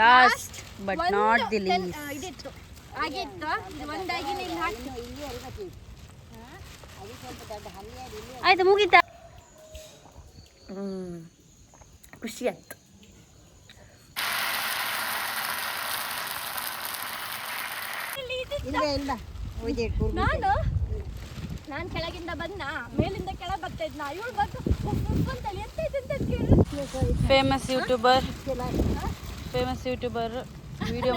Last but not the least ಇದಿತ್ತು ಆಗಿತ್ತು ಒಂದಾಗಿನೇ ಇಲ್ಲಿ ಹಾಕಿ ಆಯ್ತು ಮುಗೀತಾ ಖುಷಿ ಆಯ್ತು ನಾನು ಕೆಳಗಿಂದ ಬಂದ ಮೇಲಿಂದ ಕೆಳಗೆ ಬರ್ತಾ ಇದ್ನ ಇವಳು ಬಂದು ಫೇಮಸ್ ಯೂಟ್ಯೂಬರ್ ವಿಡಿಯೋ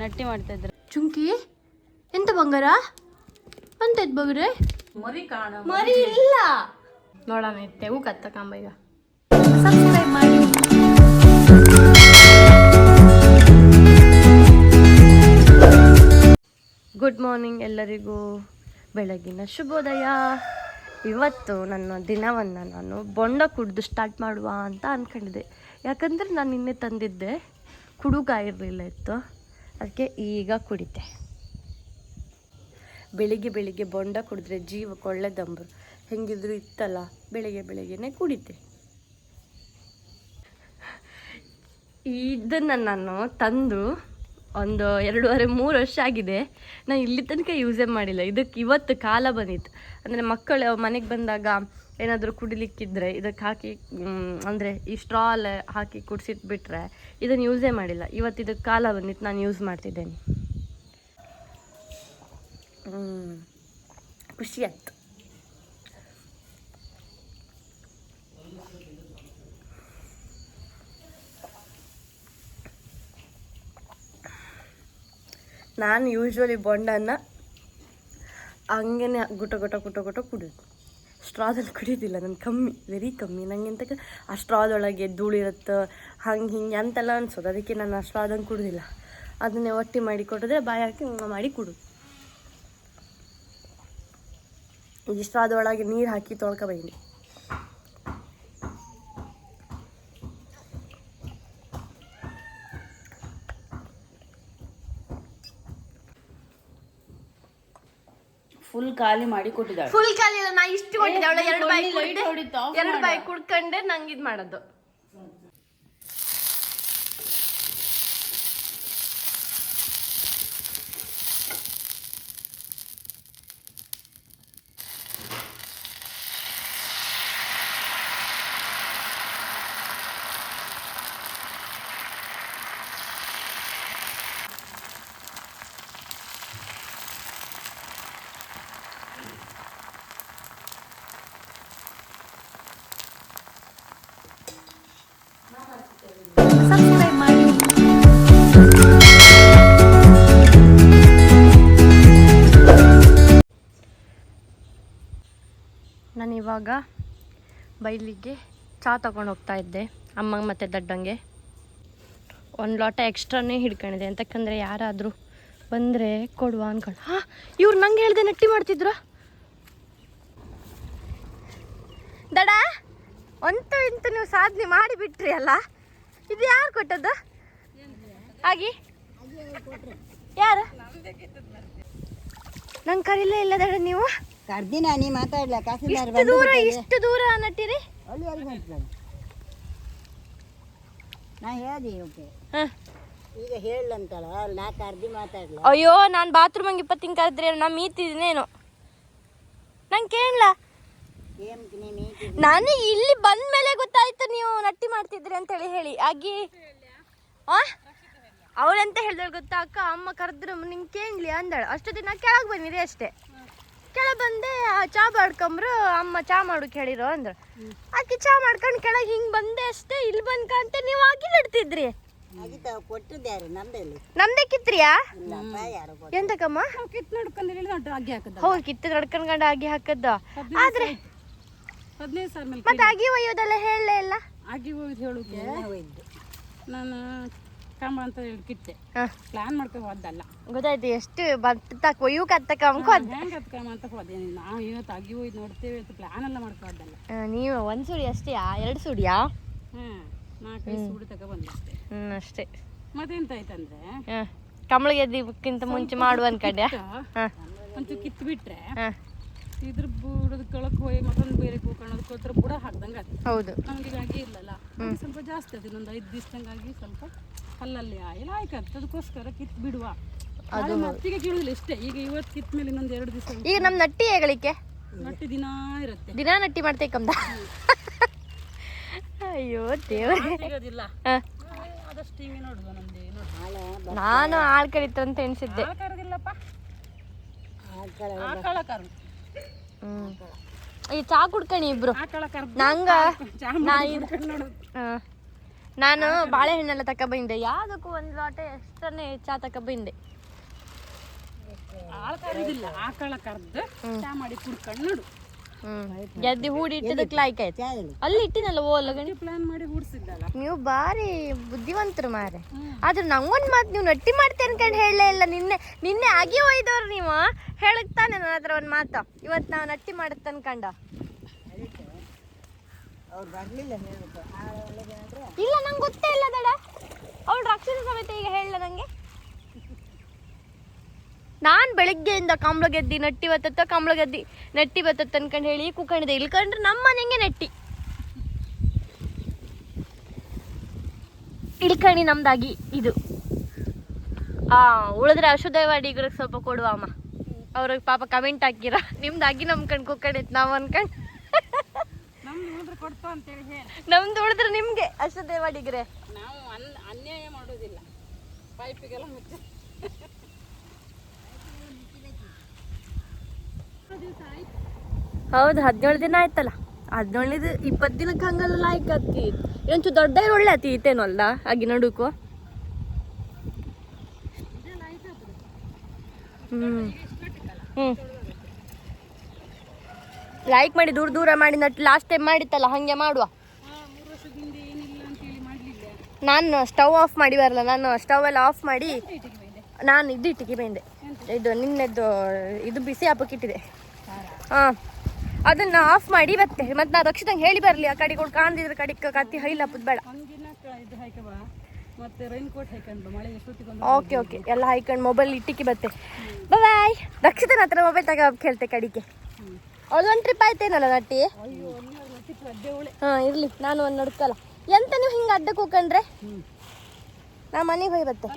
ನಟ್ಟಿ ಮಾಡ್ತಾ ಇದ್ರು. ಚುಂಕಿ ಎಂತ ಬಂಗಾರ ಅಂತದ್ ಬಗ್ರೆ ಮರಿ ಕಾಣ ಮರಿ ಇಲ್ಲ ನೋಡೋಣ ತೆವು ಕತ್ತ ಕಾಂಬ ಈಗ ಸಬ್ಸ್ಕ್ರೈಬ್ ಮಾಡಿ. ಗುಡ್ ಮಾರ್ನಿಂಗ್ ಎಲ್ಲರಿಗೂ, ಬೆಳಗಿನ ಶುಭೋದಯ. ಇವತ್ತು ನನ್ನ ದಿನವನ್ನು ನಾನು ಬೊಂಡ ಕುಡಿದು ಸ್ಟಾರ್ಟ್ ಮಾಡುವ ಅಂತ ಅಂದ್ಕೊಂಡಿದ್ದೆ. ಯಾಕಂದರೆ ನಾನು ನಿನ್ನೆ ತಂದಿದ್ದೆ, ಕುಡುಗಾಯಿರಲಿಲ್ಲ ಇತ್ತು, ಅದಕ್ಕೆ ಈಗ ಕುಡಿತೆ. ಬೆಳಿಗ್ಗೆ ಬೊಂಡ ಕುಡಿದ್ರೆ ಜೀವಕ್ಕೆ ಒಳ್ಳೆದಂಬರು, ಹೆಂಗಿದ್ರು ಇತ್ತಲ್ಲ, ಬೆಳಿಗ್ಗೆನೇ ಕುಡಿತೆ. ಇದನ್ನು ನಾನು ತಂದು ಒಂದು 2.5-3 ವರ್ಷ ಆಗಿದೆ. ನಾನು ಇಲ್ಲಿ ತನಕ ಯೂಸೇ ಮಾಡಿಲ್ಲ. ಇದಕ್ಕೆ ಇವತ್ತು ಕಾಲ ಬಂದಿತ್ತು. ಅಂದರೆ ಮಕ್ಕಳು ಮನೆಗೆ ಬಂದಾಗ ಏನಾದರೂ ಕುಡಿಲಿಕ್ಕಿದ್ರೆ ಇದಕ್ಕೆ ಹಾಕಿ, ಅಂದರೆ ಈ ಸ್ಟ್ರಾಲ್ ಹಾಕಿ ಕುಡಿಸಿಟ್ಬಿಟ್ರೆ ಇದನ್ನು ಯೂಸೇ ಮಾಡಿಲ್ಲ. ಇವತ್ತು ಇದಕ್ಕೆ ಕಾಲ ಬಂದಿತ್ತು, ನಾನು ಯೂಸ್ ಮಾಡ್ತಿದ್ದೇನೆ. ಖುಷಿ ಆಯ್ತು. ನಾನು ಯೂಶ್ವಲಿ ಬೊಂಡನ್ನು ಹಂಗೇ ಗುಟ ಕುಡಿಯೋದು, ಸ್ಟ್ರಾದಲ್ಲಿ ಕುಡಿಯೋದಿಲ್ಲ. ನಾನು ವೆರಿ ಕಮ್ಮಿ. ನನಗೆ ಎಂತ ಆ ಸ್ಟ್ರಾದೊಳಗೆ ಧೂಳಿರುತ್ತೆ, ಹಿಂಗೆ ಅಂತೆಲ್ಲ ಅನ್ಸೋದು. ಅದಕ್ಕೆ ನಾನು ಆ ಸ್ಟ್ರಾದಂಗೆ ಕುಡಿದಿಲ್ಲ. ಅದನ್ನೇ ಒಟ್ಟಿ ಮಾಡಿ ಕೊಟ್ಟಿದ್ರೆ ಬಾಯಿ ಹಾಕಿ ಮಾಡಿ ಕುಡು. ಈ ಸ್ಟ್ರಾದೊಳಗೆ ನೀರು ಹಾಕಿ ತೊಳ್ಕೊಬೈನಿ. ಫುಲ್ ಖಾಲಿ ಮಾಡಿ ಕೊಟ್ಟಿದ್ದಾಳೆ. ಫುಲ್ ಖಾಲಿ ಇಲ್ಲ, ನಾ ಇಷ್ಟು ಕೊಟ್ಟಿದ್ದೆ. ಅವಳ 2 ಬಾಯಿ ಕುಡ್ಕೊಂಡೆ ನಂಗೆ ಇದು ಮಾಡೋದು. ಸಬ್ಸ್ಕ್ರೈಬ್ ಮಾಡಿ. ನಾನಿವಾಗ ಬೈಲಿಗೆ ಚಹಾ ತಗೊಂಡು ಹೋಗ್ತಾ ಇದ್ದೆ, ಅಮ್ಮಂಗೆ ಮತ್ತು ದಡ್ಡಂಗೆ. 1 ಲೋಟ ಎಕ್ಸ್ಟ್ರಾನೇ ಹಿಡ್ಕೊಂಡಿದೆ, ಅಂತಕ್ಕಂದರೆ ಯಾರಾದರೂ ಬಂದರೆ ಕೊಡುವ ಅನ್ಕೊಂಡು. ಇವ್ರು ನಂಗೆ ಹೇಳ್ದೆ ನಟ್ಟಿ ಮಾಡ್ತಿದ್ರು. ದಡ ಅಂತೂ ಇಂತೂ ನೀವು ಸಾಧನೆ ಮಾಡಿಬಿಟ್ರಿ ಅಲ್ಲ. ಇದು ಯಾರು ಕೊಟ್ಟದ್ದು? ಆಗಿ ಯಾರು ನಂಗೆ ಕರೀಲೇ ಇಲ್ಲ ದಡ. ನೀವು ಇಷ್ಟು ದೂರ ನಟ್ಟಿರಿ. ಅಯ್ಯೋ, ನಾನು ಬಾತ್ರೂಮ್ ಇಪ್ಪತ್ತಿಂಗ್ ಕರೆದ್ರೆ ನಾ ಮೀತಿದ್ದೀನೇನು ನಂಗೆ ಕೇಳಲ್ಲ. ನಾನು ಇಲ್ಲಿ ಬಂದ ಮೇಲೆ ಗೊತ್ತಾಯ್ತು ನೀವು ನಟ್ಟಿ ಮಾಡ್ತಿದ್ರಿ ಅಂತೇಳಿ ಹೇಳಿ. ಆಗಿ ಅವಳೆಂತ ಹೇಳಿದಳು ಗೊತ್ತಾ ಅಕ್ಕ, ಅಮ್ಮ ಕರೆದ್ರು ನಿಂಗೆ ಕೇಳಲಿ ಅಂದಳು. ಅಷ್ಟೊತ್ತಿಗೆ ನಾ ಕೆಳಗೆ ಬಂದಿದೆ ಅಷ್ಟೇ. ಕೆಳಗೆ ಬಂದೆ, ಚಾ ಮಾಡ್ಕೊಂಬ್ರು, ಅಮ್ಮ ಚಾ ಮಾಡೋಕೆ ಹೇಳಿರೋ ಅಂದ್ರು. ಆಕೆ ಚಾ ಮಾಡ್ಕೊಂಡು ಕೆಳಗೆ ಹಿಂಗೆ ಬಂದೆ ಅಷ್ಟೇ. ಇಲ್ಲಿ ಬಂದ್ಕಂತ ನೀವು ಆಗಿ ನಡ್ತಿದ್ರಿ. ನಮ್ದೇ ಕಿತ್ರಿಯಾ ಎಂತಕ್ಕಮ್ಮ? ಹೌದು, ಕಿತ್ತು ನಡ್ಕೊಂಡ್ ಆಗಿ ಹಾಕದ್ದ. ಆದ್ರೆ ಮತ್ತೆ ಆಗಿ ಒಯ್ಯೋದೆಲ್ಲ ಹೇಳಲೇ ಇಲ್ಲ. ಆಗಿ ಹೋಯ್ದು ಹೇಳುಕ್ಕೆ ನಾನು ಕಂಬ ಅಂತ ಹೇಳಿ ಕಿತ್ತೆ ಪ್ಲಾನ್ ಮಾಡ್ಕೊಂಡು ಹೋದಲ್ಲ. ಗೊತ್ತಾಯ್ತು ಎಷ್ಟು ಬತ್ತ ಕೊಯ್ಯು ಕತ್ತಕ ಹೆಂಗೆ ಕತ್ಕಮ್ಮ ಅಂತ ಹೋದೆ. ನಾವು ಇವತ್ತು ಆಗಿ ಹೋಯ್ದು ನೋಡ್ತೇವೆ, ಇವತ್ತು ಪ್ಲಾನ್ ಎಲ್ಲ ಮಾಡ್ಕೋದಲ್ಲ. ನೀವು 1 ಸುಡಿ ಅಷ್ಟೇಯಾ 2 ಸುಡಿಯಾ? 4-5 ಸುಡಿ ತಗೊಬಂದಷ್ಟೇ. ಅಷ್ಟೇ. ಮತ್ತೆಂತ ಆಯ್ತಂದ್ರೆ ಕಮಳಿಗೆ ದೀಪಕ್ಕಿಂತ ಮುಂಚೆ ಮಾಡುವ ಅನ್ಕಂಡೆ. ಒಂಚೂರು ಕಿತ್ತು ಬಿಟ್ರೆ ಇದ್ರ ಬುಡದ ಕೆಳಕ್ಕೆ ಹೋಗಿ ಮತ್ತೊಂದು ಬೇರೆ ಕೂಕೊಳ್ಳೋದು ಕೊತ್ರ ಬುಡ ಹಾಕ್ದಂಗೆ ಅದು. ಹೌದು, ನಮ್ಗೆ ಆಗಿ ಇಲ್ಲಲ್ಲ, ಸ್ವಲ್ಪ ಜಾಸ್ತಿ ಅದು. ಇನ್ನೊಂದು 5 ದಿವಸದಂಗಾಗಿ ಸ್ವಲ್ಪ ಕಲ್ಲಲ್ಲಿ ಎಲ್ಲ ಆಯ್ಕತ್ತು ಅದಕ್ಕೋಸ್ಕರ ಕಿತ್ತು ಬಿಡುವ ಅದು ಮತ್ತಿಗೆ ಕೀಳುದಿಲ್ಲ ಇಷ್ಟೇ. ಈಗ ಇವತ್ತು ಕಿತ್ತ ಮೇಲೆ ಇನ್ನೊಂದು 2 ದಿವಸ ಈಗ ನಮ್ಮ ನಟ್ಟಿ ಹೇಗಳಿಕೆ ನಟ್ಟಿ ದಿನ ಇರುತ್ತೆ, ದಿನಾ ನಟ್ಟಿ ಮಾಡ್ತೇಕಂದ. ಅಯ್ಯೋ ದೇವ್ರೆ, ಸಿಗೋದಿಲ್ಲ ಆದಷ್ಟು ಹಿಂಗೆ ನೋಡುವ. ನಮ್ದು ನೋಡಿ ನಾನು ಆಳ್ ಕರಿತಂತ ಎಣಿಸಿದ್ದೆ. ಕರದಿಲ್ಲಪ್ಪ, ಆಕಳ ಕರು. ಈ ಚಾ ಕುಡ್ಕಣಿ ಇಬ್ರು. ಆಕಳ ಕರು ನಂಗ ನೋಡು. ನಾನು ಬಾಳೆಹಣ್ಣೆಲ್ಲ ತಕೊಬಂದೆ, ಯಾವುದಕ್ಕೂ ಒಂದು ಲೋಟೆ ಎಷ್ಟನೇ ಚಾ ತಕೊಬಂದೆ. ಕರುದಿಲ್ಲ, ಆಕಳ ಕರ್ದು ಚಾ ಮಾಡಿ ಕುಡ್ಕೊಂಡು ನೋಡು. ಗೆದ್ದಿ ಹೂಡಿ ಇಟ್ಟಿದ್ದಕ್ಕೆ ಲಾಯ್ಕ್ ಆಯ್ತು. ಅಲ್ಲಿ ಇಟ್ಟಿನಲ್ಲ ಓಲಗಣಿ ಪ್ಲಾನ್ ಮಾಡಿ ಹೂಡ್ಸಿದ್ದಲ್ಲ. ನೀವು ಬಾರಿ ಬುದ್ಧಿವಂತರು ಮಾರೆ. ಆದ್ರೆ ನಂಗೊಂದು ಮಾತು, ನೀವು ನಟ್ಟಿ ಮಾಡ್ತೇನೆ ಅನ್ಕೊಂಡು ಹೇಳಲೇ ಇಲ್ಲ. ನಿನ್ನೆ ಆಗಿ ಒಯ್ದವ್ರು ನೀವು ಹೇಳಕ್ ತಾನೆ ನನ್ನ ಹತ್ರ ಒಂದು ಮಾತು. ಇವತ್ತು ನಾವು ನಟ್ಟಿ ಮಾಡುತ್ತೆ ಅನ್ಕಂಡ ಇಲ್ಲ, ನಂಗೆ ಗೊತ್ತೇ ಇಲ್ಲ ದಡ. ಅವಳು ರಾಕ್ಷಸ ಸಮೇತ ಈಗ ಹೇಳಲ್ಲ ನಂಗೆ. ನಾನು ಬೆಳಗ್ಗೆಯಿಂದ ಕಂಬಳ ಗೆದ್ದಿ ನಟ್ಟಿ ಬತ್ತತ್ತ, ಕಂಬಳ ಗೆದ್ದಿ ನಟ್ಟಿ ಬತ್ತತ್ತ ಅನ್ಕೊಂಡು ಹೇಳಿ ಕುಕ್ಕಣಿದೆ. ಇಲ್ಕಂಡ್ರೆ ನಮ್ಮ ಮನೆಗೆ ನಟ್ಟಿ ಇಲ್ಕಣಿ ನಮ್ದಾಗಿ ಇದು. ಉಳಿದ್ರೆ ಅಶುದ್ಧವಾಡಿಗ್ರಿಗೆ ಸ್ವಲ್ಪ ಕೊಡುವ ಅಮ್ಮ. ಅವ್ರಿಗೆ ಪಾಪ ಕಮೆಂಟ್ ಹಾಕಿರ, ನಿಮ್ದಾಗಿ ನಮ್ಕಂಡು ಕುಕ್ಕಣಿತ್ತು ನಾವು ಅನ್ಕಂಡು. ನಮ್ದು ಉಳಿದ್ರೆ ನಿಮ್ಗೆ ಅಶುದ್ಧವಾಡಿಗ್ರೆ. ನಾವು ಅನ್ಯಾಯ ಮಾಡೋದಿಲ್ಲ, ಪೈಪಿಗೆಲ್ಲ ಮುಚ್ಚಿ. ಹೌದು, 17 ದಿನ ಆಯ್ತಲ್ಲ. 17 20 ದಿನಕ್ಕೆ ಹಂಗಲ್ಲ ಲಾಯ್ಕ್ ಆತಿ. ಒಂಚು ದೊಡ್ಡ ಒಳ್ಳೆ ಆತಿ ಈತೇನು ಅಲ್ಲ ಆಗಿ ನಡುಕು. ಲೈಕ್ ಮಾಡಿ ದೂರ ದೂರ ಮಾಡಿ ನಟ್ ಲಾಸ್ಟ್ ಟೈಮ್ ಮಾಡಿತ್ತಲ್ಲ ಹಂಗೆ ಮಾಡುವ. 3 ವರ್ಷದಿಂದ ಏನಿಲ್ಲ ಅಂತೇಳಿ ಮಾಡಲಿಲ್ಲ. ನಾನು ಸ್ಟವ್ ಆಫ್ ಮಾಡಿ ಬರಲ್ಲ, ನಾನು ಸ್ಟವ್ ಎಲ್ಲ ಆಫ್ ಮಾಡಿ ನಾನು ಇದು ಇಟ್ಟಿಗೆ ಬಂದೆ. ಇದು ನಿನ್ನೆದ್ದು ಇದು ಬಿಸಿ ಹಬ್ಬಕ್ಕಿಟ್ಟಿದೆ. ಹಾಂ, ಅದನ್ನ ಆಫ್ ಮಾಡಿ ಮತ್ತೆ ಮತ್ತೆ ನಾನು ರಕ್ಷಿತಂಗೆ ಹೇಳಿ ಬರಲಿ. ಆ ಕಡೆ ಕೊಡು ಕಾಣ್ದಿದ್ರೆ ಕಡೆ ಕತ್ತಿ ಹೈಲ್ ಹಬ್ಬದ ಬೇಡ. ಓಕೆ ಓಕೆ, ಎಲ್ಲ ಹಾಯ್ಕೊಂಡು ಮೊಬೈಲ್ ಇಟ್ಟಿಕ್ಕೆ ಬತ್ತೆ. ಬಾಯ್. ರಕ್ಷಿತನ ಹತ್ರ ಮೊಬೈಲ್ ತಗೋ ಕೇಳ್ತೆ ಕಡಿಕೆ. ಅವಳೊಂದು ಟ್ರಿಪ್ ಆಯ್ತೇನಲ್ಲ ನಟ್ಟಿ. ಹಾಂ ಇರಲಿ, ನಾನು ಒಂದು ನಡ್ಕಲ್ಲ. ಎಂತ ನೀವು ಹಿಂಗೆ ಅಡ್ಡಕ್ಕೆ ಹೋಗ್ಕೊಂಡ್ರೆ ನಾ ಮನೆಗೆ ಹೋಗಿ ಬತ್ತೆ.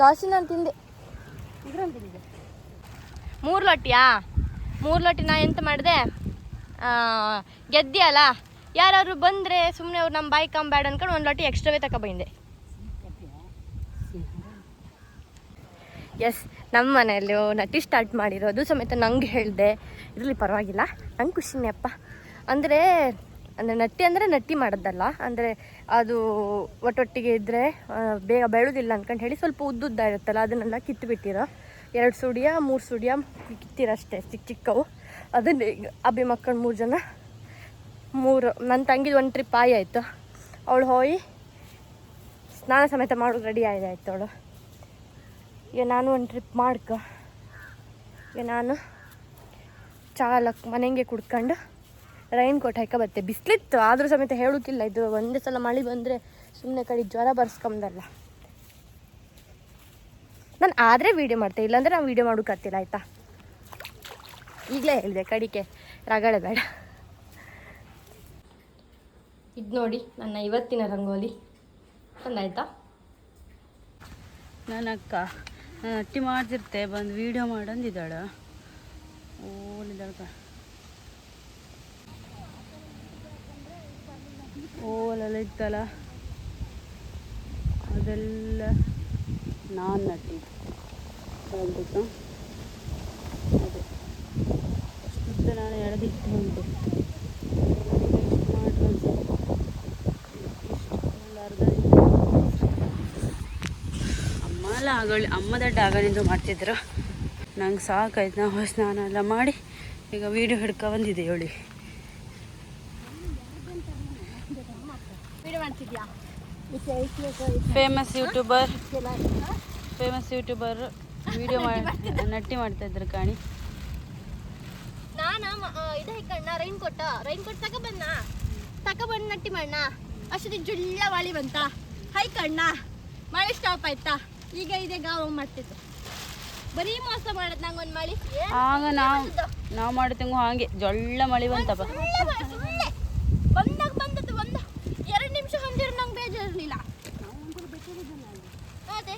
ದೋಸೆ ನಾನು ತಿಂದೆ. 3 ಲೊಟ್ಟಿಯಾ? 3 ಲೊಟ್ಟಿ ನಾ ಎಂತ ಮಾಡಿದೆ, ಗೆದ್ದಿ ಅಲ್ಲ, ಯಾರು ಬಂದರೆ ಸುಮ್ಮನೆ ಅವ್ರು ನಮ್ಮ ಬಾಯಿ ಕಂಬೇಡ ಅನ್ಕೊಂಡು 1 ಲೊಟ್ಟಿ ಎಕ್ಸ್ಟ್ರಾವೇ ತಗೊಬಂದೆ. ಎಸ್, ನಮ್ಮ ಮನೆಯಲ್ಲಿ ನಟ್ಟಿ ಸ್ಟಾರ್ಟ್ ಮಾಡಿರೋದು ಸಮೇತ ನಂಗೆ ಹೇಳಿದೆ. ಇದರಲ್ಲಿ ಪರವಾಗಿಲ್ಲ, ನಂಗೆ ಖುಷಿನೇ ಅಪ್ಪ. ಅಂದರೆ ನಟ್ಟಿ ಅಂದರೆ ನಟ್ಟಿ ಮಾಡೋದಲ್ಲ, ಅಂದರೆ ಅದು ಒಟ್ಟೊಟ್ಟಿಗೆ ಇದ್ದರೆ ಬೇಗ ಬೆಳೆಯೋದಿಲ್ಲ ಅಂದ್ಕೊಂಡು ಹೇಳಿ ಸ್ವಲ್ಪ ಉದ್ದುದ್ದ ಇರುತ್ತಲ್ಲ ಅದನ್ನೆಲ್ಲ ಕಿತ್ತುಬಿಟ್ಟಿರೋ 2 ಸುಡಿಯ 3 ಸುಡಿಯ ಕಿತ್ತಿರಷ್ಟೇ ಚಿಕ್ಕವು. ಅದನ್ನೇ ಅಬ್ಬಿ ಮಕ್ಕಳು 3 ಜನ 3 ನನ್ನ ತಂಗಿದು 1 ಟ್ರಿಪ್ ಆಯಿತು. ಅವಳು ಹೋಗಿ ಸ್ನಾನ ಸಮೇತ ಮಾಡೋದು ರೆಡಿ ಆಯ್ತು ಅವಳು. ಈಗ ನಾನು 1 ಟ್ರಿಪ್ ಮಾಡ್ಕೊ. ಈಗ ನಾನು ಚಾಲಕ್ ಮನೆಗೆ ಕುಡ್ಕೊಂಡು ರೈನ್ ಕೋಟ್ ಹಾಕ ಬತ್ತೆ. ಬಿಸಿಲಿತ್ತು ಆದರೂ ಸಮೇತ ಹೇಳುತ್ತಿಲ್ಲ. ಇದು ಒಂದೇ ಸಲ ಮಳೆ ಬಂದರೆ ಸುಮ್ಮನೆ ಕಡೆ ಜ್ವರ ಬರ್ಸ್ಕೊಂಬಲ್ಲ. ನಾನು ಆದರೆ ವೀಡಿಯೋ ಮಾಡ್ತೇನೆ, ಇಲ್ಲಾಂದರೆ ನಾನು ವೀಡಿಯೋ ಮಾಡೋಕ್ಕಾಗ್ತಿಲ್ಲ ಆಯಿತಾ. ಈಗಲೇ ಹೇಳಿದೆ ಕಡಿಕೆ ರಗಳೆ ಬೇಡ. ಇದು ನೋಡಿ ನನ್ನ ಇವತ್ತಿನ ರಂಗೋಲಿ ತಂದಾಯ್ತಾ. ನನ್ನ ಅಕ್ಕ ನಟ್ಟಿ ಮಾಡ್ತಿರ್ತೆ, ಬಂದು ವೀಡಿಯೋ ಮಾಡಂದಿದ್ದಾಳ. ಓಲಿದ್ದಾಳ ಓಲೆಲ್ಲ ಇತ್ತಲ್ಲ ಅದೆಲ್ಲ ನಾನು ನಟ್ಟಿದ್ದು ಅದೇ ಅಷ್ಟುದ್ದ ನಾನು ಎಳೆದಿಟ್ಟು ಉಂಟು. ಅಮ್ಮ ಎಲ್ಲ ಅಮ್ಮ ದಡ್ಡ ಆಗಲಿಂದ ಮಾಡ್ತಿದ್ರು. ನಂಗೆ ಸಾಕಾಯ್ತು. ನಾವು ಸ್ನಾನ ಎಲ್ಲ ಮಾಡಿ ಈಗ ವೀಡಿಯೋ ಹಿಡ್ಕೊ ಬಂದಿದ್ದೆ ಹೇಳಿ. ಫೇಮಸ್ ಯೂಟ್ಯೂಬರ್ ವಿಡಿಯೋ ನಟ್ಟಿ ಮಾಡ್ತಾ ಇದ್ರು ಕಾಣಿ. ನಾನು ಇದು ಹಿಕ್ಕಣ್ಣ ರೈನ್ ಕೋಟ್ ತಗೊಬಂದು ನಟ್ಟಿ ಮಾಡಣ. ಅಷ್ಟೊತ್ತಿ ಜುಳ್ಳ ಮಳೆ ಬಂತ, ಹೈಕಣ್ಣ ಮಳೆ ಸ್ಟಾಪ್ ಆಯ್ತಾ. ಈಗ ಇದೆ ಗಾವ ಮಾಡ್ತಿತ್ತು. ಬರೀ ಮೋಸ ಮಾಡದ್ ನಂಗೊಂದು ಮಳೆ. ಆಗ ನಾವು ಮಾಡ್ತಂಗು ಹಾಗೆ ಜೊಳ್ಳ ಮಳೆ ಬಂತಪ್ಪ. ಬಂದಾಗ ಬಂದದ್ದು 1-2 ನಿಮಿಷ ಹೊಂದಿರ ನಂಗೆ ಬೇಜಾರಿರಲಿಲ್ಲ. ಅದೇ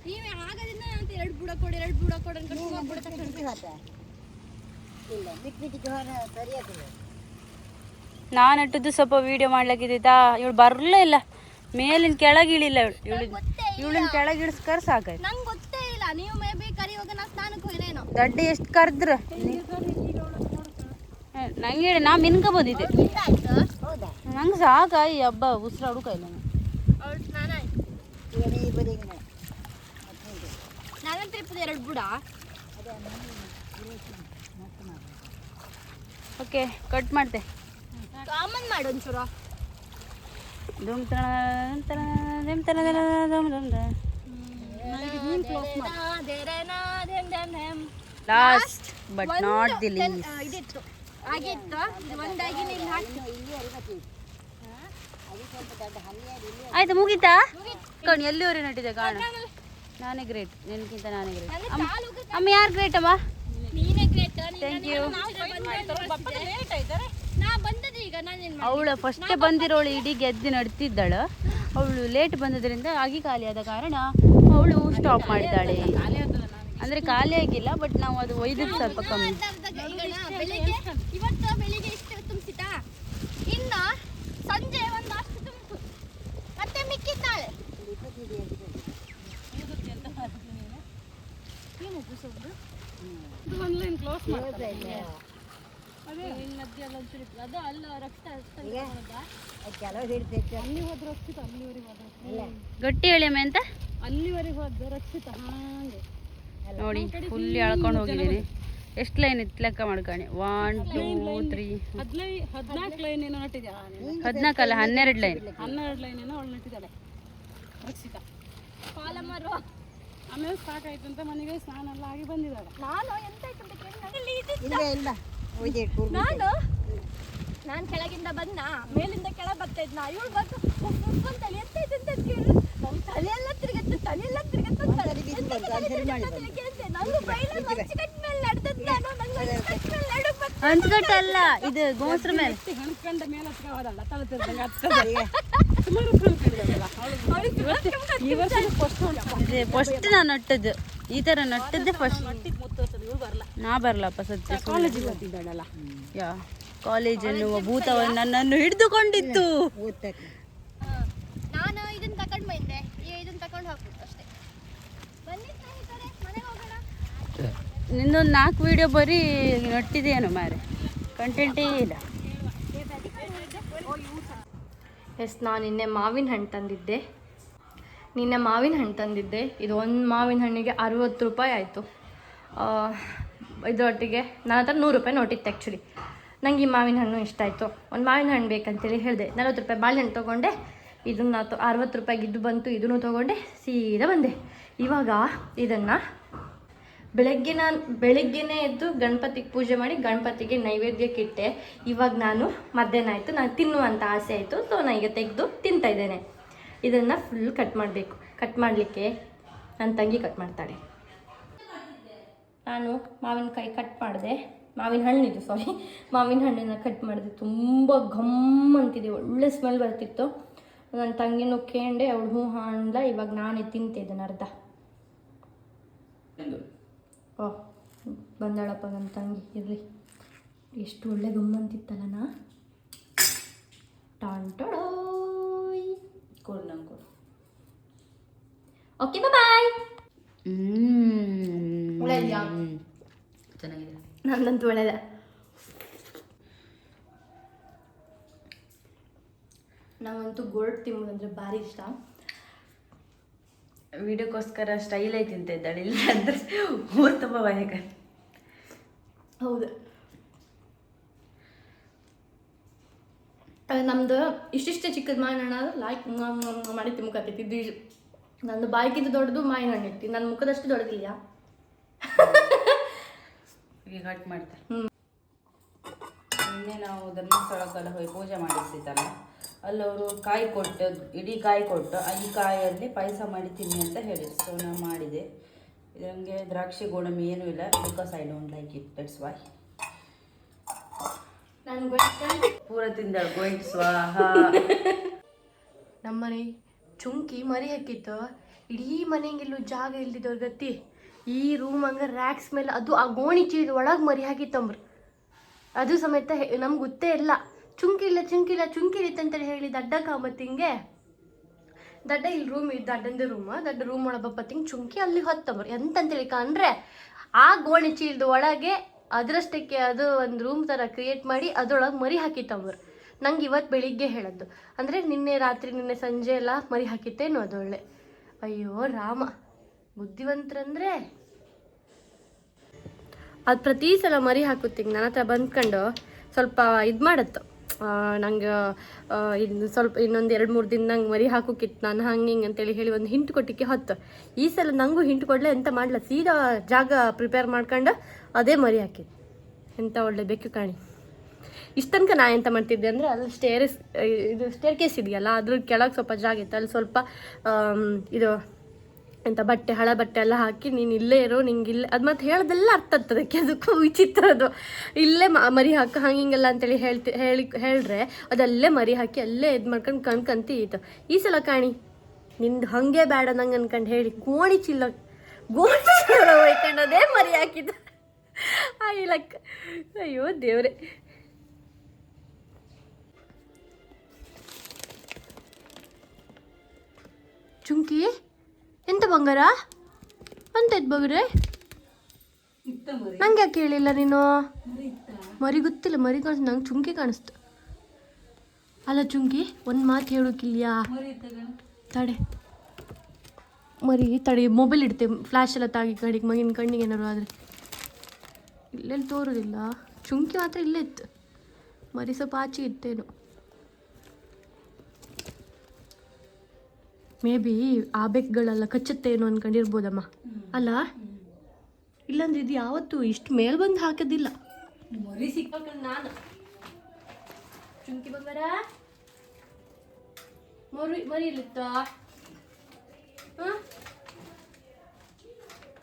ನೀವೇ ಆಗದಿಂದ ಅಂತ 2 ಬುಡ ಕೊಡಿ 2 ಬುಡ ಕೊಡಿ ನಾನು ಅಟ್ಟದ್ದು ಸ್ವಲ್ಪ ವಿಡಿಯೋ ಮಾಡ್ಲಿಕ್ಕಿದ್ದಾ. ಇವಳು ಬರಲೇ ಇಲ್ಲ, ಮೇಲಿನ ಕೆಳಗೆ ಇಳಿಲ್ಲ. ಇವಳಿನ ಕೆಳಗೆ ಇಳಿಸ್ಕರ್ ಸಾಕಾಯ್ತು. ನಂಗೆ ಗೊತ್ತೇ ಇಲ್ಲ. ನೀವು ಮೇ ಬಿ ಕರಿಯುವಾಗ ನಾ ಸ್ನಾನಕ್ಕೆ ಹೋಗಿನೇನೋ. ದಡ್ಡಿ ಎಷ್ಟು ಕರೆದ್ರ ನಂಗೆ ಹೇಳಿ, ನಾ ಮಿನ್ಕ ಬಂದಿದ್ದೆ. ನಂಗೆ ಸಾಕಾಯಿ ಹಬ್ಬ ಉಸಿರಾಡು ಕೈಲ. ಅವಳು ಸ್ನಾನ ಆಯ್ತು. ನಾನಂತ ಇಪ್ಪದು 2 ಬುಡ. ಓಕೆ, ಕಟ್ ಮಾಡ್ತೆ. ಕಾಮನ್ ಮಾಡು ಒಂಚೂರು. Last but not the least. ಇದಿತ್ತು ಆಗಿತ್ತು, ಒಂದಾಗಿ ಇಲ್ಲಿ ಹಾಕಿ. ಆಯ್ತು, ಮುಗೀತಾ? ಕಣ್ ಎಲ್ಲಿವರೆ ನಟಿದೆ ಕಾಣ. ನಾನೇ ಗ್ರೇಟ್, ನಿನಗಿಂತ ನಾನೇ ಗ್ರೇಟ್. ಅಮ್ಮ ಯಾರು ಗ್ರೇಟ್ ಅಮ್ಮ? ನೀನೇ ಗ್ರೇಟ್. Thank you. ನಾ ಬಂದದ್ದು ಈಗ. ನಾನೇನು ಅವಳು ಫಸ್ಟೇ ಬಂದಿರೋಳು ಇಡೀ ಗೆದ್ದು ನಡ್ತಿದ್ದಾಳು. ಅವಳು ಲೇಟ್ ಬಂದದ್ರಿಂದ ಆಗಿ ಖಾಲಿ ಆದ ಕಾರಣ ಅವಳು ಸ್ಟಾಪ್ ಮಾಡಿದ್ದಾಳೆ. ಅಂದರೆ ಖಾಲಿ ಆಗಿಲ್ಲ, ಬಟ್ ನಾವು ಅದು ಒಯ್ದದ್ದು ಸ್ವಲ್ಪ ಕಮ್ಮಿ. ಇವತ್ತು ಬೆಳಿಗ್ಗೆ ಇಷ್ಟು ತುಂಬಿಸಿತಾ, ಇನ್ನು ಸಂಜೆ ಒಂದು ಅಷ್ಟು ತುಂಬಿತು, ಮತ್ತೆ ಮಿಕ್ಕಿದ್ದಾಳೆ. ಆನ್ಲೈನ್ ಕ್ಲೋಸ್ ಮಾಡ್ತಾರೆ. ಅದು ಅಲ್ಲ ರಕ್ತ ಅಲ್ಲಿ ಹೋದ್ರೆ ರಕ್ಷಿತ, ಅಲ್ಲಿವರೆಗೆ ಹೋದ್ರೆ ಗಟ್ಟಿ ಹೇಳಿಯಮ್ಮ ಅಂತ ಅಲ್ಲಿವರೆಗೆ ಹೋದ ರಕ್ಷಿತ. ಹಾಗೆ ನೋಡಿ, ಫುಲ್ ಎಳ್ಕೊಂಡು ಹೋಗಿದ್ದೀನಿ. ಎಷ್ಟು ಲೈನ್ ಇತ್ತು ಲೆಕ್ಕ ಮಾಡ್ಕೊಳ್ಳಿ. 1 2 3 14 ಲೈನ್ ಏನೋ ನಟ್ಟಿದ್ಯಾ? 14 ಅಲ್ಲ, 12 ಲೈನ್. 12 ಲೈನ್ ಏನೋ ಅವಳು ನಟ್ಟಿದ್ದಾಳೆ ರಕ್ಷಿತ. ಪಾಲಮರು. ಆಮೇಲೆ ಸಾಕಾಯ್ತು ಅಂತ ಮನೆಗೆ ಸ್ನಾನ ಎಲ್ಲ ಆಗಿ ಬಂದಿದ್ದಾಳೆ. ನಾನು ಎಂತ ಆಯ್ತು ಅಂತ ನಾನು ಕೆಳಗಿಂದ ಬಂದ, ಮೇಲಿಂದ ಕೆಳಗೆ ಬರ್ತಾ ಇದ್ನ. ಇವಳು ಬಂದು ತಲೆ ಎಂತ ಆಯ್ತು ಅಂತ ಕೇಳಿ ತಲೆಯೆಲ್ಲ ತಿರುಗತ್ತೆ, ತಲೆಯೆಲ್ಲ ತಿರುಗತ್ತೆ. ನಂಗೂ ಬೈಲ ಮಂಚುಕಟ್ಟ ಮೇಲೆ ನಡೆದದ್ದು. ನಾನು ನಂಗೆ ಮಂಚುಕಟ್ಟ ಮೇಲೆ ನಡುಕ್ ಹಂಚ್ಕಟ್ಟಲ್ಲ, ಇದು ಗೋಸ್ರ ಮೇಲೆ ಹಣ್ಕಂಡ ಮೇಲೆ ಹತ್ರ ಹೋದಲ್ಲ, ತಲೆ ತಿರ್ದಂಗೆ ಹತ್ತದ. ಸುಮಾರು ಹಣ್ಕೊಂಡಿದ್ದಾಳಲ್ಲ ಈ ವರ್ಷ ಫಸ್ಟ್ ನಾನು ನಟ್ಟದ್ದು. ಈ ಥರ ನಟ್ಟದ್ದೆ ಫಸ್ಟ್. ಇವ್ರು ಬರಲ್ಲ, ನಾ ಬರಲಪ್ಪ ಸತ್ಯ. ಕಾಲೇಜಿಗೆ ಓದ್ತಿದ್ದಾಳಲ್ಲ. ಯಾ ಕಾಲೇಜ್ ಎನ್ನುವ ಭೂತವನ್ನು ನನ್ನನ್ನು ಹಿಡಿದುಕೊಂಡಿತ್ತು. ನಾನು ಇದನ್ನ ತಗೊಂಡು ಬಂದೆ, ಈಗ ಇದನ್ನ ತಗೊಂಡು ಹಾಕ್ಬಿಟ್ಟು ಅಷ್ಟೇ. ಬನ್ನಿ ಸ್ನೇಹಿತರೆ, ಮನೆಗೆ ಹೋಗೋಣ. ನಿಂದೊಂದು 4 ವಿಡಿಯೋ ಬರೀ ನಟ್ಟಿದೆಯೇನೋ ಮಾರೆ, ಕಂಟೆಂಟೇ ಇಲ್ಲ. ಎಸ್, ನಾನು ನಿನ್ನೆ ಮಾವಿನ ಹಣ್ಣು ತಂದಿದ್ದೆ. ಇದು ಒಂದು ಮಾವಿನ ಹಣ್ಣಿಗೆ 60 ರೂಪಾಯಿ ಆಯಿತು. ಇದರೊಟ್ಟಿಗೆ ನನ್ನ ಹತ್ರ 100 ರೂಪಾಯಿ ನೋಟಿತ್ತು. ಆ್ಯಕ್ಚುಲಿ ನನಗೆ ಈ ಮಾವಿನ ಹಣ್ಣು ಇಷ್ಟ ಆಯಿತು. ಒಂದು ಮಾವಿನ ಹಣ್ಣು ಬೇಕಂತೇಳಿ ಹೇಳಿದೆ. 40 ರೂಪಾಯಿ ಬಾಳೆಹಣ್ಣು ತೊಗೊಂಡೆ. ಇದನ್ನು 60 ರೂಪಾಯಿಗೆ ಇದು ಬಂತು, ಇದನ್ನು ತೊಗೊಂಡೆ, ಸೀದಾ ಬಂದೆ. ಇವಾಗ ಇದನ್ನು ಬೆಳಗ್ಗೆನೇ ಎದ್ದು ಗಣಪತಿಗೆ ಪೂಜೆ ಮಾಡಿ ಗಣಪತಿಗೆ ನೈವೇದ್ಯಕ್ಕೆ ಇಟ್ಟೆ. ಇವಾಗ ನಾನು ಮಧ್ಯಾಹ್ನ ಆಯಿತು, ನಾನು ತಿನ್ನುವಂಥ ಆಸೆ ಆಯಿತು. ಸೊ ನಾನು ಈಗ ತೆಗೆದು ತಿಂತಾ ಇದ್ದೇನೆ. ಇದನ್ನು ಫುಲ್ ಕಟ್ ಮಾಡಬೇಕು. ಕಟ್ ಮಾಡಲಿಕ್ಕೆ ನನ್ನ ತಂಗಿ ಕಟ್ ಮಾಡ್ತಾಳೆ. ನಾನು ಮಾವಿನಕಾಯಿ ಕಟ್ ಮಾಡಿದೆ. ಮಾವಿನ ಹಣ್ಣನ್ನು ಕಟ್ ಮಾಡಿದೆ. ತುಂಬ ಘಮ್ ಅಂತಿದೆ, ಒಳ್ಳೆ ಸ್ಮೆಲ್ ಬರ್ತಿತ್ತು. ನನ್ನ ತಂಗಿನೂ ಕೇಂಡೆ, ಅವಳು ಹ್ಞೂ ಅಂದ್ಲ. ಇವಾಗ ನಾನೇ ತಿಂತಿದ್ದೇನೆ ಅರ್ಧ. ಓಹ್, ಬಂದಾಳಪ್ಪ ನನ್ನ ತಂಗಿ. ಇರಲಿ, ಎಷ್ಟು ಒಳ್ಳೆ ಗಮ್ಮಂತಿತ್ತಲ್ಲ. ನಾ ಟಾಂಟೋಯ್ ಕೊಡು. ಓಕೆ, ಬಾಯ್. ಒಳ್ಳೆಯಾ? ಚೆನ್ನಾಗಿದೆ. ನಂದಂತೂ ಒಳ್ಳೆಯದ. ನಾವಂತೂ ಗೋಲ್ಡ್ ತಿನ್ನೋದಂದ್ರೆ ಭಾರಿ ಇಷ್ಟ. ವಿಡಿಯೋಕ್ಕೋಸ್ಕರ ಸ್ಟೈಲ್ ಆಗಿ ತಿಂತಿದ್ದಾಳೆ, ಇಲ್ಲ ಅಂದರೆ ಊರು ತುಂಬ ಭಯಕ. ಹೌದು, ನಮ್ದು ಇಷ್ಟಿಷ್ಟೇ ಚಿಕ್ಕದ ಮಾವಿನ ಹಣ್ಣು ಆದ್ರೆ ಲೈಕ್ ಮಾಡಿ ತಿಮ್ಕತ್ತೈತಿ. ಇದು ನಂದು ಬಾಯಿಗಿಂತ ದೊಡ್ಡದು ಮಾವಿನ ಹಣ್ಣು ಇತ್ತು, ನನ್ನ ಮುಖದಷ್ಟು ದೊಡ್ಡದಿಲ್ಲ. ಕಟ್ ಮಾಡ್ತಾರೆ. ನಿನ್ನೆ ನಾವು ಧರ್ಮಸ್ಥಳಕ್ಕೆಲ್ಲ ಹೋಗಿ ಪೂಜೆ ಮಾಡಿರ್ತಿತ್ತಲ್ಲ, ಅಲ್ಲವರು ಕಾಯಿ ಕೊಟ್ಟು, ಇಡೀ ಕಾಯಿ ಕೊಟ್ಟು ಈ ಕಾಯಲ್ಲಿ ಪಾಯಸ ಮಾಡಿ ತಿನ್ನಿ ಅಂತ ಹೇಳಿದ್ರು. ಸೊ ನಾನು ಮಾಡಿದೆ. ನನಗೆ ದ್ರಾಕ್ಷಿ ಗೋಡಂಬಿ ಏನೂ ಇಲ್ಲ, because I don't like it, that's why. ನಾನು ಪೂರ ತಿಂದ ಗೋಯಿಂಗ್ ಸ್ವಾಹ. ನಮ್ಮನೆ ಚುಂಕಿ ಮರಿ ಹಾಕಿತ್ತು, ಇಡೀ ಮನೆಗೆಲ್ಲೂ ಜಾಗ ಇಲ್ದಿದ್ದವ್ರ ಗತಿ ಈ ರೂಮ್ ಹಂಗೆ ರ್ಯಾಕ್ಸ್ ಮೇಲೆ ಅದು ಆ ಗೋಣಿ ಚೀಲದ ಒಳಗೆ ಮರಿ ಹಾಕಿತ್ತಂಬ್ರು. ಅದು ಸಮೇತ ನಮ್ಗೆ ಗೊತ್ತೇ ಇಲ್ಲ. ಚುಂಕಿಲ್ಲ ಅಂತೇಳಿ ಹೇಳಿ ದಡ್ಡ ಕಾಂಬತ್ತಿಂಗೆ ದಡ್ಡ ಇಲ್ಲಿ ರೂಮ್ ಇದ್ದು ದಡ್ಡಂದ ರೂಮ್ ಒಳಗೆ ಬಪ್ಪತ್ತಿಂಗೆ ಚುಂಕಿ ಅಲ್ಲಿ ಹೊತ್ತಂಬ್ರು. ಎಂತಂತೇಳಿ ಕಂಡ್ರೆ ಆ ಗೋಣಿ ಚೀಲದ ಒಳಗೆ ಅದರಷ್ಟಕ್ಕೆ ಅದು ಒಂದು ರೂಮ್ ಥರ ಕ್ರಿಯೇಟ್ ಮಾಡಿ ಅದರೊಳಗೆ ಮರಿ ಹಾಕಿತ್ತಂಬ್ರು. ನಂಗೆ ಇವತ್ತು ಬೆಳಿಗ್ಗೆ ಹೇಳದ್ದು, ಅಂದರೆ ನಿನ್ನೆ ಸಂಜೆ ಎಲ್ಲ ಮರಿ ಹಾಕಿತ್ತೇನು ಅದೊಳ್ಳೆ. ಅಯ್ಯೋ ರಾಮ, ಬುದ್ಧಿವಂತರಂದ್ರೆ ಅದು ಪ್ರತಿ ಸಲ ಮರಿ ಹಾಕುತ್ತೀನಿ ನನ್ನ ಹತ್ರ ಬಂದ್ಕೊಂಡು ಸ್ವಲ್ಪ ಇದು ಮಾಡತ್ತು. ನಂಗೆ ಇನ್ನೊಂದು 2-3 ದಿನ ನಂಗೆ ಮರಿ ಹಾಕೋಕ್ಕಿತ್ತು, ನಾನು ಹಂಗೆ ಹಿಂಗೆ ಅಂತೇಳಿ ಹೇಳಿ ಒಂದು ಹಿಂಟ್ ಕೊಟ್ಟಿಕ್ಕೆ ಹೊತ್ತು. ಈ ಸಲ ನನಗೂ ಹಿಂಟ್ ಕೊಡಲೆ ಎಂತ ಮಾಡಲ, ಸೀದಾ ಜಾಗ ಪ್ರಿಪೇರ್ ಮಾಡ್ಕೊಂಡು ಅದೇ ಮರಿ ಹಾಕಿದ್ದು. ಎಂತ ಒಳ್ಳೆ ಬೇಕು ಕಾಣಿ. ಇಷ್ಟು ತನಕ ನಾ ಎಂತ ಮಾಡ್ತಿದ್ದೆ ಅಂದರೆ ಅಲ್ಲಿ ಸ್ಟೇರ್ ಕೇಸ್ ಇದೆಯಲ್ಲ, ಅದ್ರ ಕೆಳಗೆ ಸ್ವಲ್ಪ ಜಾಗ ಇತ್ತು, ಅಲ್ಲಿ ಸ್ವಲ್ಪ ಇದು ಎಂತ ಹಳೆ ಬಟ್ಟೆ ಎಲ್ಲ ಹಾಕಿ ನೀನು ಇಲ್ಲೇ ಇರೋ, ನಿಂಗೆ ಇಲ್ಲೇ ಅದು ಮತ್ತೆ ಹೇಳೋದೆಲ್ಲ ಅರ್ಥ ಆಗ್ತದಕ್ಕೆ. ಅದಕ್ಕೂ ವಿಚಿತ್ರ ಅದು. ಇಲ್ಲೇ ಮರಿ ಹಾಕಿ ಹಂಗಿಂಗೆಲ್ಲ ಅಂತೇಳಿ ಹೇಳ್ರೆ ಅದಲ್ಲೇ ಮರಿ ಹಾಕಿ ಅಲ್ಲೇ ಇದು ಮಾಡ್ಕೊಂಡು ಕಣ್ಕಂತೀತು. ಈ ಸಲ ಕಾಣಿ ನಿಂದು ಹಾಗೆ ಬೇಡ ನಂಗೆ ಅನ್ಕೊಂಡು ಹೇಳಿ ಗೋಣಿ ಚೀಲ ಹೋಯ್ಕೊಂಡದೇ ಮರಿ ಹಾಕಿದ್ದು. ಲಕ್ ಅಯ್ಯೋ ದೇವ್ರೆ. ಚುಂಕಿ ಎಂತ ಬಂಗಾರ ಅಂತ ಇದ್ ಬಂಗ್ರೆ, ನಂಗೆ ಯಾಕೆ ಹೇಳಿಲ್ಲ ನೀನು? ಮರಿ ಗೊತ್ತಿಲ್ಲ, ಮರಿ ಕಾಣಿಸ್ತು ನಂಗೆ, ಚುಂಕಿ ಕಾಣಿಸ್ತು. ಅಲ್ಲ ಚುಂಕಿ, ಒಂದು ಮಾತು ಹೇಳೋಕ್ಕಿಲ್ಯಾ? ತಡೆ ಮೊಬೈಲ್ ಇಡ್ತೆ, ಫ್ಲ್ಯಾಶ್ ಎಲ್ಲ ತಾಗಿ ಕಡೆಗೆ ಮಗಿನ ಕಣ್ಣಿಗೆ ಏನಾರು ಆದರೆ ಇಲ್ಲೆಲ್ಲಿ ತೋರೋದಿಲ್ಲ. ಚುಂಕಿ ಮಾತ್ರ ಇಲ್ಲೇ ಇತ್ತು, ಮರಿ ಸ್ವಲ್ಪ ಆಚೆ ಇತ್ತೇನು. ಮೇ ಬಿ ಆ ಬೆಕ್ಗಳೆಲ್ಲ ಕಚ್ಚುತ್ತೇನೋ ಅನ್ಕೊಂಡಿರ್ಬೋದಮ್ಮ, ಅಲ್ಲ? ಇಲ್ಲಾಂದ್ರೆ ಇದು ಯಾವತ್ತೂ ಇಷ್ಟು ಮೇಲ್ ಬಂದು ಹಾಕೋದಿಲ್ಲ. ಮರಿ ಸಿಕ್ಕ ನಾನು ಚುಂಕಿ ಬಂಗಾರ ಮರಿ ಇಲ್ಲಿತ್ತ.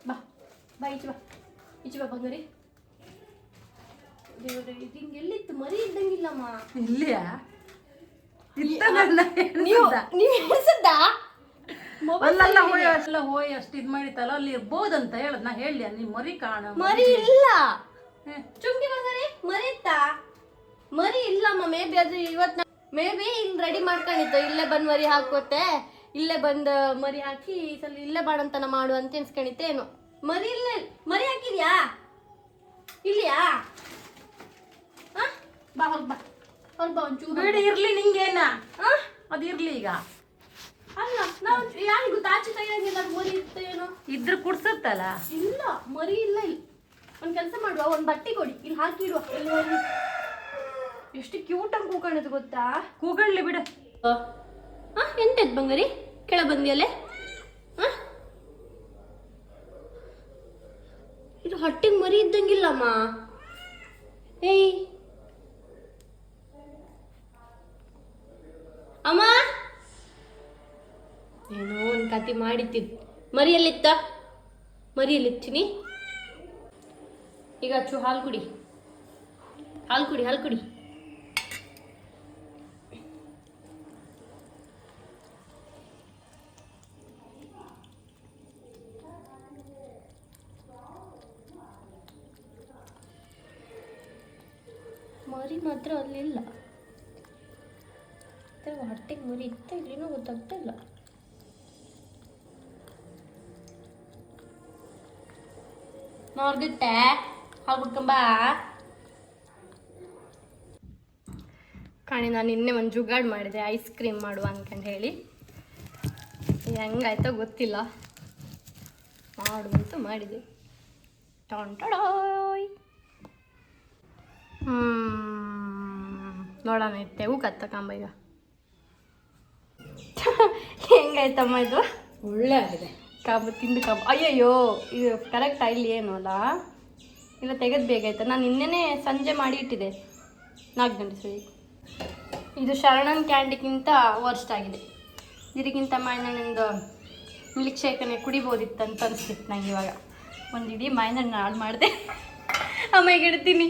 ಬಾ ಈಚೆ ಬಾ ಬಂಗಾರಿ. ದೇವ್ರೆ, ಇದು ಹಿಂಗೆ ಎಲ್ಲಿತ್ತು? ಮರಿ ಇದ್ದಂಗಿಲ್ಲಮ್ಮ. ಇಲ್ಲಿಯಾ? ನೀವು ಹೆಸದ್ದ ಅಲ್ಲೆಲ್ಲ ಹೋಯ್ ಅಷ್ಟು ಇದು ಮಾಡಿತ್ತಲ್ಲ, ಅಲ್ಲಿ ಇರ್ಬೋದಂತ ಹೇಳದ್. ನಾ ಹೇಳಿ ನೀ ಮರಿ ಕಾಣ. ಮರಿ ಇಲ್ಲ ಚುಂಕಿ ಬಂಗಾರಿ, ಮರಿ ಇತ್ತ? ಮರಿ ಇಲ್ಲಮ್ಮ. ಮೇ ಬಿ ಅದು ಇವತ್ತು ಮೇ ಬಿ ಇಲ್ಲಿ ರೆಡಿ ಮಾಡ್ಕೊಂಡಿತ್ತು, ಇಲ್ಲೇ ಬಂದು ಮರಿ ಹಾಕೋತೆ, ಇಲ್ಲೇ ಬಂದು ಮರಿ ಹಾಕಿ ಈ ಸಲ ಇಲ್ಲೇ ಬಾಣಂತನ ಮಾಡು ಅಂತ ಎನ್ಸ್ಕೊಂಡಿತ್ತೇನು. ಮರಿ ಇಲ್ಲ. ಮರಿ ಹಾಕಿದ್ಯಾ? ಇಲ್ಲಿಯಾ? ಬಾ ಹೊರಗೆ ಬಾ, ಹೊರಗೆ ಬಾ ಒಂಚೂರು. ಬಿಡಿ ಇರ್ಲಿ, ನಿಂಗೇನ ಅದು ಇರ್ಲಿ ಈಗ. ಅಲ್ಲ ನಾವು ಯಾರಿಗೂ ಗೊತ್ತಾ, ಆಚೆ ಕೈಯಾಗಿಲ್ಲ ಮರಿ ಇರ್ತೇನೋ. ಇದ್ರ ಕುಡ್ಸತ್ತಲ್ಲ. ಇಲ್ಲ ಮರಿ ಇಲ್ಲ. ಇಲ್ಲಿ ಒಂದು ಕೆಲಸ ಮಾಡುವ, ಒಂದು ಬಟ್ಟೆ ಕೊಡಿ, ಇಲ್ಲಿ ಹಾಕಿಡುವ. ಎಷ್ಟು ಕ್ಯೂಟ್ ಆಗಿ ಕೂಕೊಂಡಿದ್ದು ಗೊತ್ತಾ? ಕೂಗಳ್ಳಿ ಬಿಡ. ಎಂತದ್ ಬಂಗಾರಿ ಕೆಳ ಬಂದಿಯಲ್ಲೇ? ಇದು ಹೊಟ್ಟೆಗೆ ಮರಿ ಇದ್ದಂಗಿಲ್ಲಮ್ಮ. ಏಯ್ ಅಮ್ಮ, ಏನೋ ಒಂದು ಕತೆ ಮಾಡಿತ್ತಿದ್ದು. ಮರಿಯಲ್ಲಿತ್ತ? ಮರಿಯಲ್ಲಿತ್ತೀನಿ. ಈಗ ಅಚ್ಚು ಹಾಲು ಕುಡಿ. ಮರಿ ಮಾತ್ರ ಅಲ್ಲಿಲ್ಲ. ಹೊಟ್ಟೆಗೆ ಮರಿ ಇತ್ತ ಇಲ್ಲೇನೋ ಗೊತ್ತಾಗ್ತಾ ಇಲ್ಲ. ನೋಡ್ಗುತ್ತೆ ಹಾಲು ಕುಡ್ಕೊಂಬ ಕಾಣಿ. ನಾನು ನಿನ್ನೆ ಒಂದು ಜುಗಾಡ್ ಮಾಡಿದೆ ಐಸ್ ಕ್ರೀಮ್ ಮಾಡುವ ಅನ್ಕೊಂಡು ಹೇಳಿ. ಹೆಂಗಾಯ್ತೋ ಗೊತ್ತಿಲ್ಲ, ಮಾಡುವಂತೂ ಮಾಡಿದೆ. ಟೊಂಟೊಡೋಯ್. ನೋಡೋಣ ತೆವು ಕತ್ತಕಂಬ ಈಗ. ಹೆಂಗಾಯ್ತಮ್ಮ ಇದು? ಒಳ್ಳೆ ಆಗಿದೆ. ಕಾಂಬ ತಿಂದು ಕಾಂಬ. ಅಯ್ಯಯ್ಯೋ, ಇದು ಕರೆಕ್ಟ್ ಇಲ್ಲಿ ಏನು ಅಲ್ಲ, ಇಲ್ಲ ತೆಗೆದು ಬೇಕಾಯ್ತು. ನಾನು ನಿನ್ನೆನೇ ಸಂಜೆ ಮಾಡಿ ಇಟ್ಟಿದೆ 4 ಗಂಟೆ ಸರಿ. ಇದು ಶರಣನ್ ಕ್ಯಾಂಡಿಗಿಂತ ವರ್ಸ್ಟ್ ಆಗಿದೆ. ಇದಕ್ಕಿಂತ ಮಾಡಿನಿಂದು ಮಿಲ್ಕ್ ಶೇಕನ್ನೇ ಕುಡಿಬೋದಿತ್ತು ಅಂತ ಅನಿಸ್ತಿತ್ತು ನಂಗೆ ಇವಾಗ. ಒಂದು ಇಡೀ ಮಾವಿನ ಹಣ್ಣು ಹಾಳು ಮಾಡಿದೆ ಆಮೇಲೆ ಇಡ್ತೀನಿ